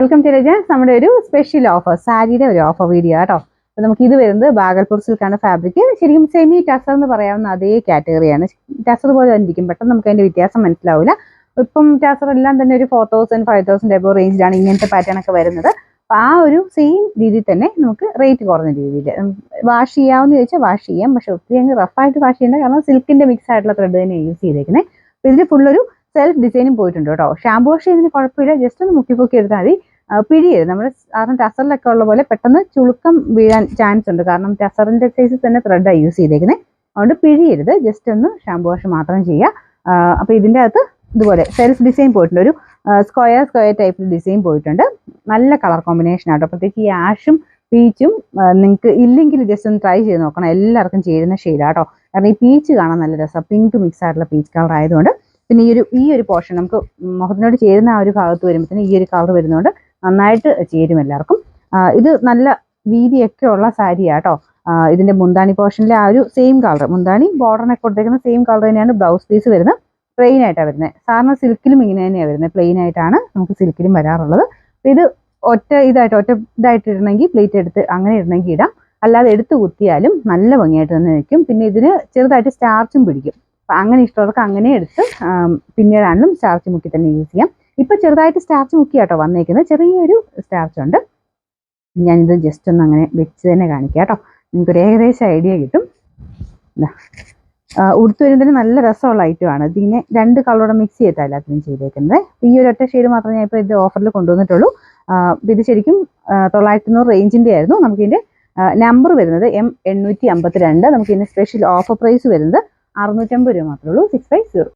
Welcome to രജൻസ്. നമ്മുടെ ഒരു special offer, സാരിയുടെ ഒരു ഓഫർ വീഡിയോ കേട്ടോ. അപ്പോൾ നമുക്ക് ഇത് വരുന്നത് ബാഗൽപൂർ സിൽക്കാണ് ഫാബ്രിക്. ശരിക്കും സെമി ടസർ എന്ന് പറയാവുന്ന അതേ കാറ്റഗറിയാണ്. ടസർ പോലെ തന്നെ ഇരിക്കും, പെട്ടെന്ന് നമുക്ക് അതിന്റെ വ്യത്യാസം മനസ്സിലാവില്ല. ഇപ്പം ടസർ എല്ലാം തന്നെ ഒരു 4000 5000 എബോ റേഞ്ചിലാണ് ഇങ്ങനത്തെ പാറ്റേൺ ഒക്കെ വരുന്നത്. അപ്പോൾ ആ ഒരു സെയിം രീതിയിൽ തന്നെ നമുക്ക് റേറ്റ് കുറഞ്ഞ രീതിയിൽ വാഷ് ചെയ്യാമെന്ന് ചോദിച്ചാൽ വാഷ് ചെയ്യാം. പക്ഷെ ഒത്തിരി അങ്ങ് റഫായിട്ട് വാഷ് ചെയ്യേണ്ട, കാരണം സിൽക്കിന്റെ മിക്സ് ആയിട്ടുള്ള ത്രെഡ് തന്നെ യൂസ് ചെയ്തേക്കുന്നത്. അപ്പോൾ ഇതിൽ ഫുള്ളൊരു സെൽഫ് ഡിസൈനും പോയിട്ടുണ്ട് കേട്ടോ. ഷാമ്പു വാഷ് ചെയ്യുന്നതിന് കുഴപ്പമില്ല, ജസ്റ്റ് ഒന്ന് മുക്കി പൊക്കി എടുത്താൽ മതി. പിഴിയരുത്. നമ്മുടെ കാരണം ടസറിലൊക്കെ ഉള്ള പോലെ പെട്ടെന്ന് ചുളുക്കം വീഴാൻ ചാൻസ് ഉണ്ട്, കാരണം ടസറിന്റെ സൈസിൽ തന്നെ ത്രെഡാണ് യൂസ് ചെയ്തേക്കുന്നത്. അതുകൊണ്ട് പിഴിയരുത്, ജസ്റ്റ് ഒന്ന് ഷാമ്പു വാഷ് മാത്രം ചെയ്യുക. അപ്പോൾ ഇതിൻ്റെ അകത്ത് ഇതുപോലെ സെൽഫ് ഡിസൈൻ പോയിട്ടുണ്ട്, ഒരു സ്ക്വയർ ടൈപ്പിൽ ഡിസൈൻ പോയിട്ടുണ്ട്. നല്ല കളർ കോമ്പിനേഷൻ ആട്ടോ. പ്രത്യേകിച്ച് ഈ ആഷും പീച്ചും നിങ്ങൾക്ക് ഇല്ലെങ്കിൽ ജസ്റ്റ് ഒന്ന് ട്രൈ ചെയ്ത് നോക്കണം. എല്ലാവർക്കും ചേരുന്ന ഷെയ്ഡാട്ടോ. കാരണം ഈ പീച്ച് കാണാൻ നല്ല രസമാണ്, പിങ്ക് മിക്സ് ആയിട്ടുള്ള പീച്ച് കളർ ആയതുകൊണ്ട്. പിന്നെ ഈ ഒരു പോർഷൻ നമുക്ക് മുഖത്തിനോട് ചേരുന്ന ആ ഒരു ഭാഗത്ത് വരുമ്പോഴത്തേന് ഈ ഒരു കളർ വരുന്നതുകൊണ്ട് നന്നായിട്ട് ചേരും എല്ലാവർക്കും. ഇത് നല്ല വീതിയൊക്കെ ഉള്ള സാരിയാട്ടോ. ഇതിന്റെ മുന്താണി പോർഷനിലെ ആ ഒരു സെയിം കളർ, മുന്താണി ബോർഡറിനൊക്കെ കൊടുത്തേക്കുന്ന സെയിം കളർ തന്നെയാണ് ബ്ലൗസ് പീസ് വരുന്നത്. പ്ലെയിൻ ആയിട്ടാണ് വരുന്നത്. സാധാരണ സിൽക്കിലും ഇങ്ങനെ തന്നെയാണ് വരുന്നത്, പ്ലെയിൻ ആയിട്ടാണ് നമുക്ക് സിൽക്കിലും വരാറുള്ളത്. ഇത് ഒറ്റ ഇതായിട്ട് ഇടണമെങ്കിൽ പ്ലേറ്റ് എടുത്ത് അങ്ങനെ ഇടണമെങ്കിൽ ഇടാം, അല്ലാതെ എടുത്ത് കുത്തിയാലും നല്ല ഭംഗിയായിട്ട് തന്നെ നിൽക്കും. പിന്നെ ഇതിന് ചെറുതായിട്ട് സ്റ്റാർച്ചും പിടിക്കും. അപ്പം അങ്ങനെ ഇഷ്ടമുള്ളവർക്ക് അങ്ങനെ എടുത്ത് പിന്നീടാണെങ്കിലും സ്റ്റാർച്ച് മുക്കി തന്നെ യൂസ് ചെയ്യാം. ഇപ്പം ചെറുതായിട്ട് സ്റ്റാർച്ച് മുക്കിയാട്ടോ വന്നേക്കുന്നത്, ചെറിയൊരു സ്റ്റാർച്ച് ഉണ്ട്. ഞാനിത് ജസ്റ്റ് ഒന്ന് അങ്ങനെ വെച്ച് തന്നെ കാണിക്കാം കേട്ടോ, നിങ്ങൾക്കൊരു ഏകദേശം ഐഡിയ കിട്ടും. ഉടുത്തു വരുന്നതിന് നല്ല രസമുള്ള ഐറ്റമാണ്. ഇതിങ്ങനെ 2 കളറോടെ മിക്സ് ചെയ്തിട്ടാണ് എല്ലാത്തിനും ചെയ്തേക്കുന്നത്. ഈ ഒരു ഒറ്റ ഷെയ്ഡ് മാത്രമേ ഞാൻ ഇപ്പോൾ ഇത് ഓഫറിൽ കൊണ്ടുവന്നിട്ടുള്ളൂ. ഇത് ശരിക്കും 900 റേഞ്ചിൻ്റെ ആയിരുന്നു. നമുക്കിതിൻ്റെ നമ്പർ വരുന്നത് M852. നമുക്കിതിൻ്റെ സ്പെഷ്യൽ ഓഫർ പ്രൈസ് വരുന്നത് 650 രൂപ മാത്രമേ ഉള്ളൂ, 650.